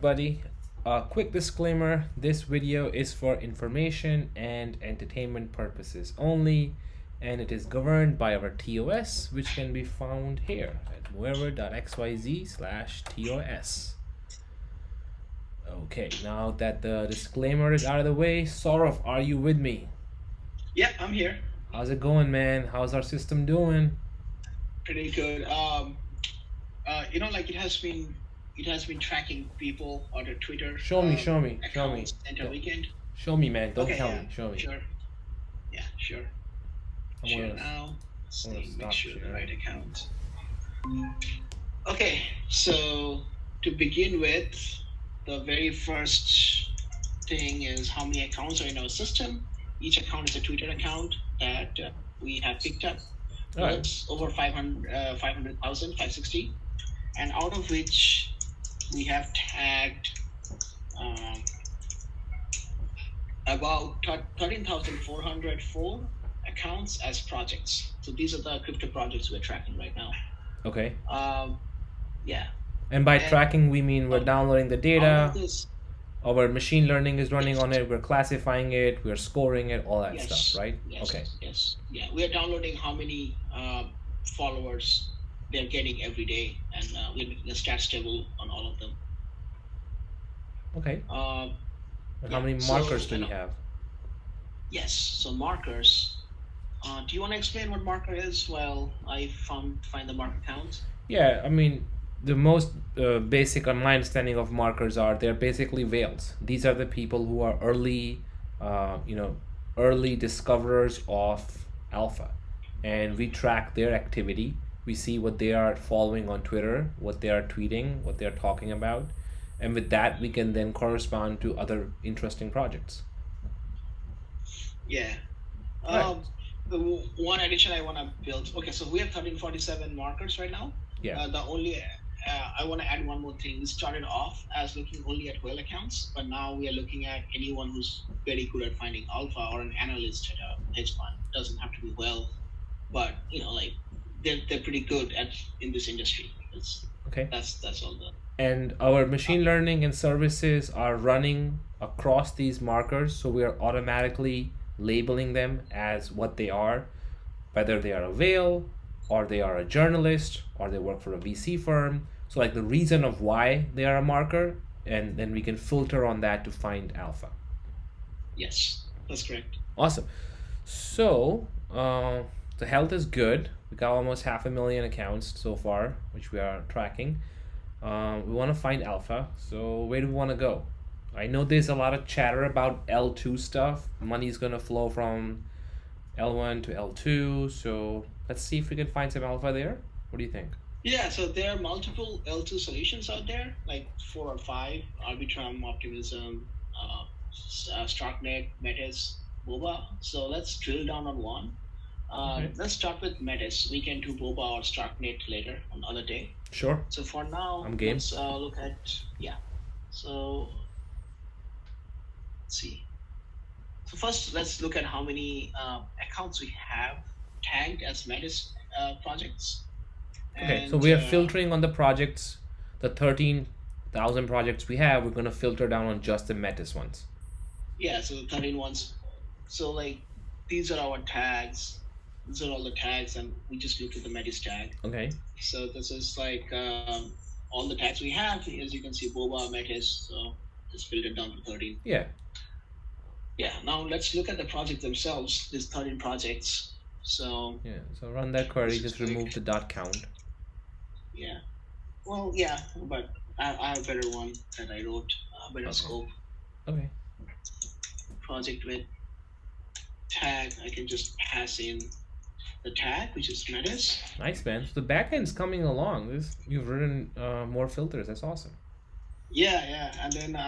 Buddy, a quick disclaimer, this video is for information and entertainment purposes only, and it is governed by our TOS, which can be found here at moivre.xyz/TOS. Okay, now that the disclaimer is out of the way, Saurav, are you with me? Yeah, I'm here. How's it going, man? How's our system doing? Pretty good. Like it has been tracking people on their Twitter Show me. accounts entire weekend. Show me, man. Don't Okay, tell yeah, me. Show me. sure. Yeah, sure. I'm Share gonna, now. Let's I'm gonna see, make stop sure the sharing. right account. Okay, so to begin with, the very first thing is how many accounts are in our system. Each account is a Twitter account that we have picked up. All right. It's over 500,000, 560, and out of which we have tagged about 13,404 accounts as projects. So these are the crypto projects we're tracking right now. Okay. Yeah. And by And tracking, we mean we're downloading the out data, of this, our machine learning is running on it, we're classifying it, we're scoring it, all that yes, stuff, right? yes, Okay. yes, yeah. We are downloading how many followers they're getting every day, and we're making a stats table on all of them. Okay. Um, And yeah, how many so, markers do we have? Yes, so markers. Do you want to explain what marker is? Well, I find the marker count. Yeah, I mean, the most basic on my understanding of markers are they're basically whales. These are the people who are early discoverers of alpha, and we track their activity. We see what they are following on Twitter, what they are tweeting, what they're talking about, and with that we can then correspond to other interesting projects. Yeah. Right. The one addition I want to build. Okay, so we have 1347 markers right now. Yeah. I want to add one more thing. We started off as looking only at whale accounts, but now we are looking at anyone who's very good at finding alpha, or an analyst at a hedge fund. Doesn't have to be whale, but they're pretty good in this industry. Okay. That's all the. And our machine learning and services are running across these markers, so we are automatically labeling them as what they are, whether they are a whale or they are a journalist or they work for a VC firm. So like the reason of why they are a marker, and then we can filter on that to find alpha. Yes, that's correct. Awesome. So the health is good. We got almost 500,000 accounts so far, which we are tracking. We want to find alpha. So where do we want to go? I know there's a lot of chatter about L2 stuff. Money's going to flow from L1 to L2. So let's see if we can find some alpha there. What do you think? Yeah, so there are multiple L2 solutions out there, like 4 or 5: Arbitrum, Optimism, Starknet, Metis, Boba. So let's drill down on one. Okay. Let's start with Metis. We can do Boba or Starknet later on other day. Sure. So for now, I'm game. let's look at, so let's see. So first, let's look at how many accounts we have tagged as Metis projects. Okay, so we are filtering on the projects, the 13,000 projects we have. We're going to filter down on just the Metis ones. Yeah, so the 13 ones. So like these are our tags. These are all the tags, and we just look at the Metis tag. Okay. So this is like all the tags we have. As you can see, Boba, Metis. So just filtered down to 13. Yeah. Yeah. Now let's look at the project themselves. There's 13 projects. So Yeah. So run that query. Just remove the dot count. Yeah. Well, yeah, but I have a better one that I wrote. Better scope. Okay. Project with tag. I can just pass in the tag, which is Metis. Nice, man. So the backend's coming along. You've written more filters. That's awesome. Yeah, and then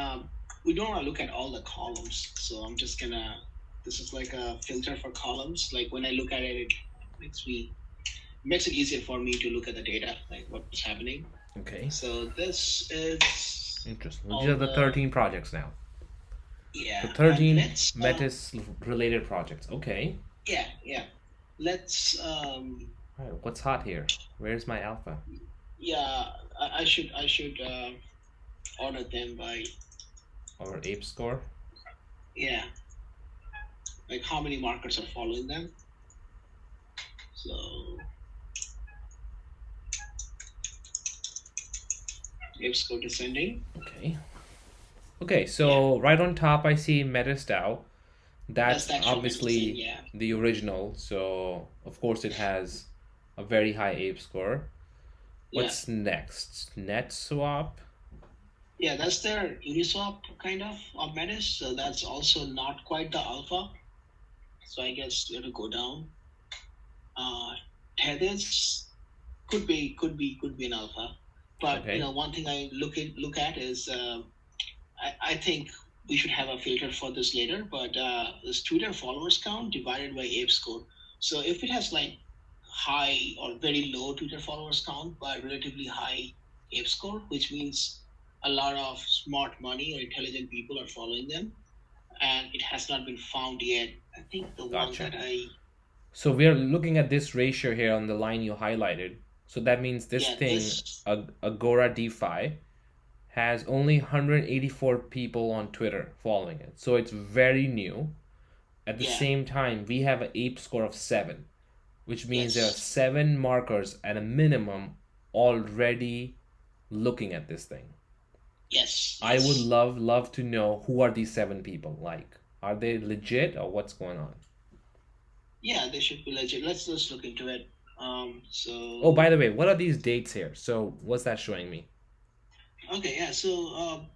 we don't want to look at all the columns, so I'm just gonna. This is like a filter for columns. Like when I look at it, it makes it easier for me to look at the data, like what's happening. Okay. So this is interesting. These are the 13 projects now. Yeah. The 13 Metis related projects. Okay. Yeah. Let's. All right, what's hot here? Where's my alpha? Yeah, I should order them by, Our ape score. yeah, like how many markers are following them. So ape score descending. Okay. Okay, Yeah, so right on top I see Metastyle. that's That's the actual medicine. obviously Yeah, the original, so of course it has a very high ape score. yeah, What's next? NetSwap? yeah. That's their Uniswap kind of Metis. So that's also not quite the alpha. So I guess you have to go down. Tethys could be an alpha, but Okay. one thing I look at is I think we should have a filter for this later. But this Twitter followers count divided by ape score. So if it has like high or very low Twitter followers count but relatively high ape score, which means a lot of smart money or intelligent people are following them, and it has not been found yet. I think the one Gotcha. that I So we're looking at this ratio here on the line you highlighted. So that means this yeah thing, this AgoraDefi, has only 184 people on Twitter following it. So it's very new. At the yeah same time, we have an ape score of 7, which means there are yes 7 markers at a minimum already looking at this thing. yes I would yes love to know who are these 7 people like. Are they legit or what's going on? Yeah, they should be legit. Let's just look into it. Oh, by So the way, what are these dates here? So what's that showing me? okay, yeah. So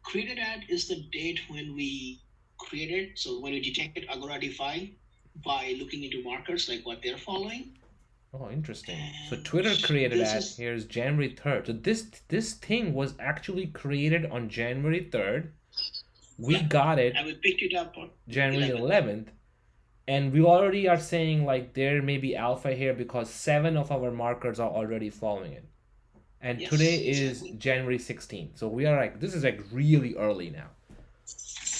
created at is the date when we created. So when we detected AgoraDefi by looking into markers like what they're following, Oh, interesting. So and Twitter created this at is here's January 3rd. So this thing was actually created on January 3rd. We yeah, got it and we picked it up on January 11th. 11th, and we already are saying like there may be alpha here because 7 of our markers are already following it. And today Yes, is exactly. January 16th. So we are like this is like really early now.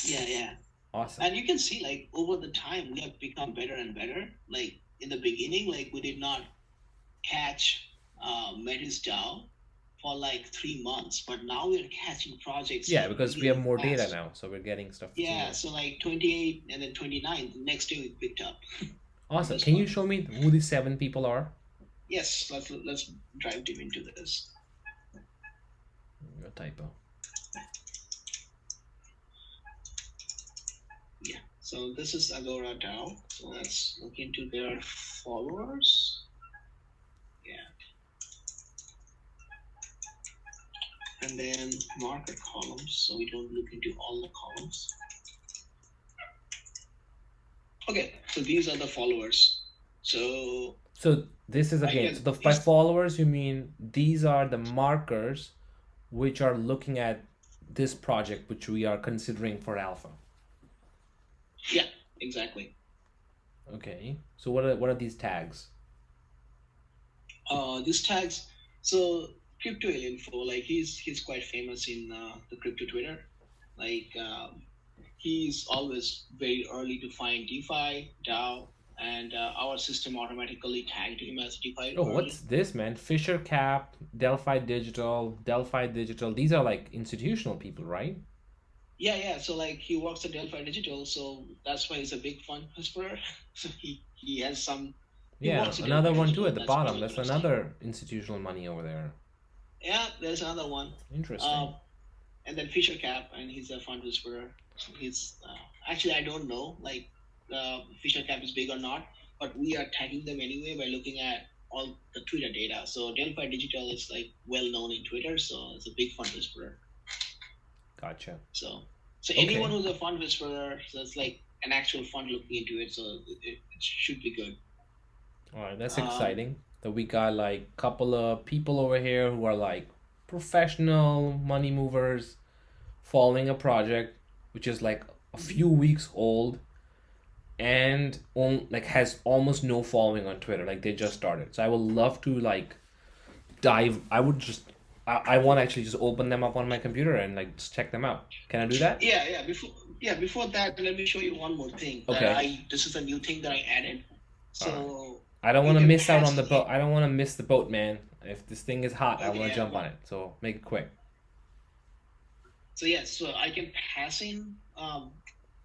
Yeah, yeah. Awesome. And you can see like over the time we have become better and better. Like in the beginning, like we did not catch Metis DAO for like 3 months, but now we're catching projects Yeah, like because we have really more data fast. now, so we're getting stuff Yeah, sooner. so like 28 and then 29, the next day we picked up Awesome. this Can you one. show me who these 7 people are? Yes, let's dive deep into this. A typo. Yeah, so this is Agora DAO. So let's look into their followers. Yeah, and then market columns. So we don't look into all the columns. Okay, so these are the followers. So So this is again, so again, the by followers you mean these are the markers which are looking at this project which we are considering for alpha. yeah, exactly. Okay. So what are these tags? These tags. So crypto info, like he's quite famous in the crypto Twitter. Like he's always very early to find DeFi, DAO, and our system automatically tagged him as DeFi Oh, what's early. this, man? Fisher Cap, Delphi Digital, Delphi Digital. These are like institutional people, right? Yeah, yeah. So like he works at Delphi Digital, so that's why he's a big fund whisperer. So he has some. He Yeah, works at another Delphi one too Digital. at the That's bottom. pretty That's interesting. another institutional money over there. Yeah, there's another one. Interesting. Uh, and then Fisher Cap, and he's a fund whisperer. So he's actually I don't know like Fisher Cap is big or not, but we are tagging them anyway by looking at all the Twitter data. So Delphi Digital is like well known in Twitter, so it's a big fund whisperer. Gotcha. So anyone Okay. who's a fund whisperer, so it's like an actual fund looking into it, so it should be good. All right, that's Um, exciting. That we got like couple of people over here who are like professional money movers following a project which is like a mhm. few weeks old and like has almost no following on Twitter. Like they just started. So I would love to like dive. I would just I want to actually just open them up on my computer and like just check them out. Can I do that? Before that, let me show you one more thing that Okay. I this is a new thing that I added. All right. So I don't you want to can miss out on pass the boat. it. I don't want to miss the boat, man. If this thing is hot, I Okay, want to yeah, jump on it. So make it quick. So yes, so I can pass in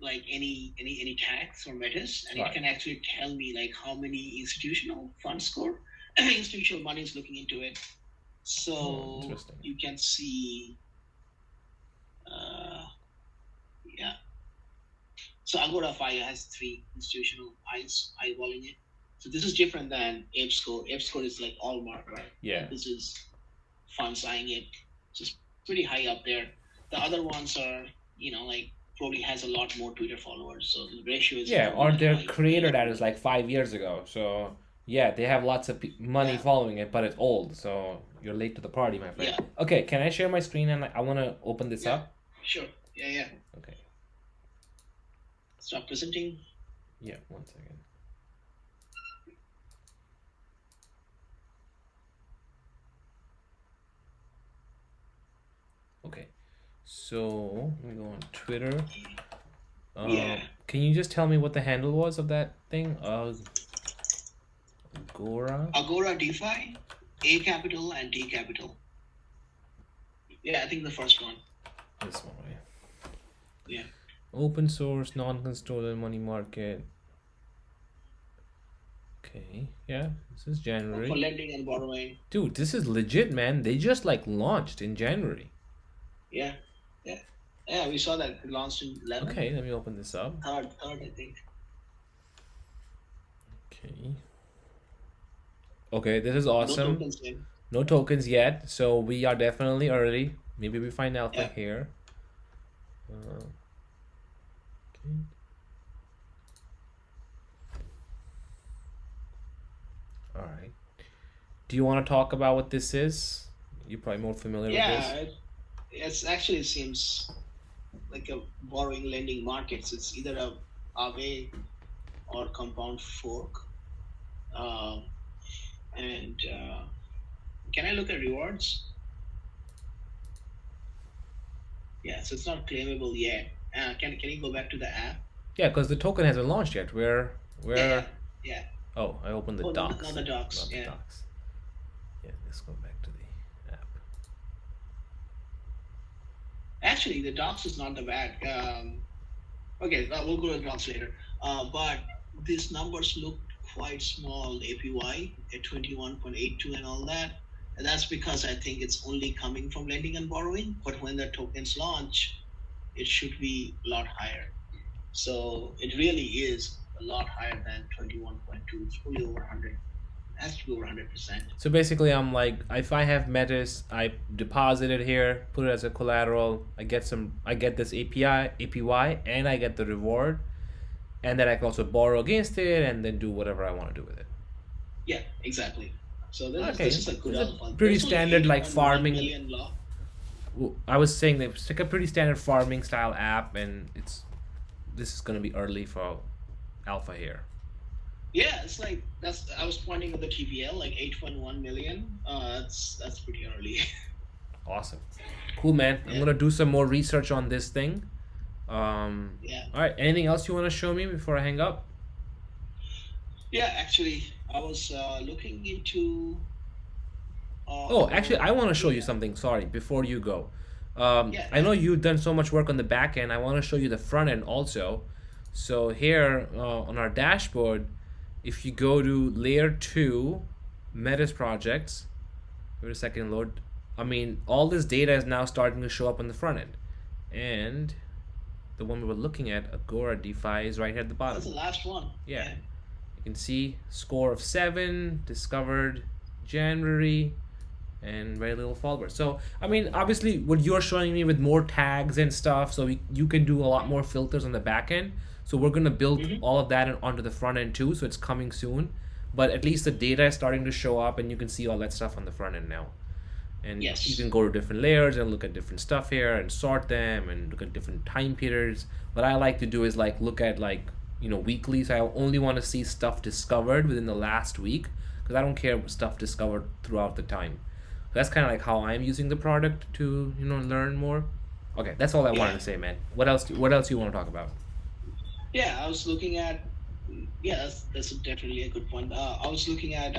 like any tags or metas, and it Right. can actually tell me like how many institutional funds score, institutional money is looking into it. Oh, So interesting. you can see, uh, yeah. So AgoraDefi has 3 institutional eyes eyeballing it. So this is different than ApeScore. ApeScore is like all market, Yeah. and this is funds eyeing it, just pretty high up there. The other ones are, like probably has a lot more Twitter followers, so the ratio isn't Yeah, probably or that their high. creator that is like 5 years ago. So yeah, they have lots of money Yeah, following it, but it's old. So you're late to the party, my friend. yeah, Okay, can I share my screen and I want to open this yeah, up? sure, yeah, yeah. Okay. Stop presenting. Yeah, one second. Okay. So let me go on Twitter. Yeah, Can you just tell me what the handle was of that thing? Agora. AgoraDefi, A capital and D capital. Yeah, I think the first one. This one, right? Yeah. Open source, non-custodial money market. Okay, yeah, this is January. For lending and borrowing. Dude, this is legit, man. They just like launched in January. Yeah, yeah, yeah. We saw that it launched in 11. Okay, let me open this up. Third, I think. Okay. Okay, this is No awesome. tokens in. No tokens yet, so we are definitely early. Maybe we find alpha Yeah. here. Okay. All right. Do you want to talk about what this is? You're probably more familiar with Yeah, this. it's actually seems like a borrowing lending market. So it's either a Aave or compound fork. Um, and can I look at rewards? Yeah, so it's not claimable yet. Can you go back to the app? Yeah, because the token hasn't launched yet. Where? Yeah, yeah. Oh, I opened the Oh, not docs. the docs. Not the Yeah, docs. Yeah, let's go back to the app. actually, the docs is not the bad. Okay, we'll go to the docs later. But these numbers look quite small. APY at 21.82 and all that. And that's because I think it's only coming from lending and borrowing. But when the tokens launch, it should be a lot higher. So it really is a lot higher than 21.2. It's fully over 100. It has to be over 100%. So basically, I'm like, if I have Metis, I deposit it here, put it as a collateral. I get this APY, and I get the reward, and then I can also borrow against it, and then do whatever I want to do with it. Yeah, exactly. So Okay, this is a good it's a alpha. pretty There's only standard like 8.1 farming. million law. I was saying that it's like a pretty standard farming style app, and this is gonna be early for alpha here. Yeah, it's like I was pointing at the TVL like 8.1 million. That's pretty early. Awesome, cool, man. I'm Yeah. gonna do some more research on this thing. Yeah. All right. Anything else you want to show me before I hang up? Yeah, actually, I was looking into. Oh, actually, I want to show you yeah. something. Sorry, before you go. Yeah. I know you've done so much work on the back end. I want to show you the front end also. So here on our dashboard, if you go to layer 2, Metis projects, wait a second, load. I mean, all this data is now starting to show up on the front end. And the one we were looking at, AgoraDefi, is right here at the That's the bottom. last one. Yeah. You can see score of 7, discovered January, and very little followers. So, I mean, obviously, what you're showing me with more tags and stuff, so you can do a lot more filters on the back end. So we're gonna build all of that onto the front end too. So it's coming soon, but at least the data is starting to show up, and you can see all that stuff on the front end now. And Yes. you can go to different layers and look at different stuff here and sort them and look at different time periods. What I like to do is like look at like weekly. So I only want to see stuff discovered within the last week because I don't care what stuff discovered throughout the time. That's kind of like how I'm using the product to learn more. Okay, that's all I wanted Yeah. to say, man. What else? What else you want to talk about? Yeah, I was looking at. Yeah, that's definitely a good point. I was looking at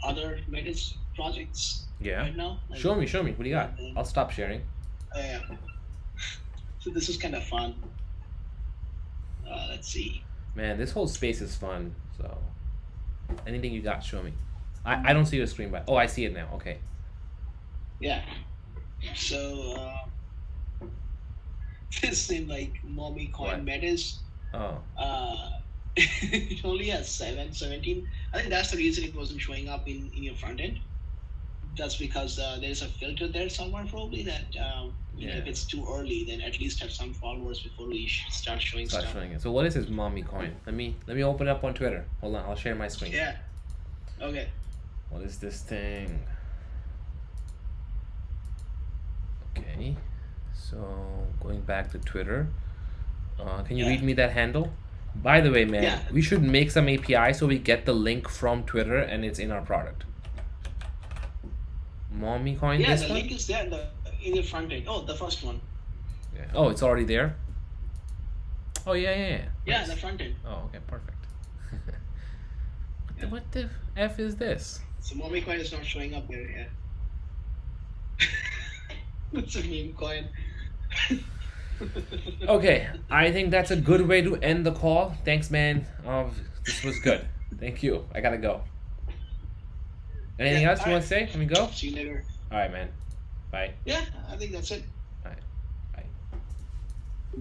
other Metis projects Yeah. right now. Like, Show me. What do you got? I'll stop sharing. Yeah. So this is kind of fun. Let's see. Man, this whole space is fun. So, anything you got, show me. I don't see your screen, but oh, I see it now. Okay. Yeah. So this thing like mommy coin What? metas. Oh. It only has 17. I think that's the reason it wasn't showing up in your front end. That's because there's a filter there somewhere probably that you know, if it's too early, then at least have some followers before we start showing Start stuff. showing it. So what is this mommy coin? Let me open it up on Twitter. Hold on, I'll share my screen. Yeah. Okay. What is this thing? Okay. So going back to Twitter. Can you read me that handle? By the way, man, we should make some API so we get the link from Twitter and it's in our product. Mommy coin. Yeah, this the one? link is there in the front end. Oh, the first one. Yeah. Oh, it's already there. Oh yeah. Yeah, Nice. the front end. Oh, okay, perfect. What the F is this? So mommy coin is not showing up there. Yeah. It's a meme coin. Okay, I think that's a good way to end the call. Thanks, man. This was good. Thank you. I gotta go. Anything else you want to say? Let me go. See you later. All right, man. Bye. Yeah, I think that's it. All right. Bye.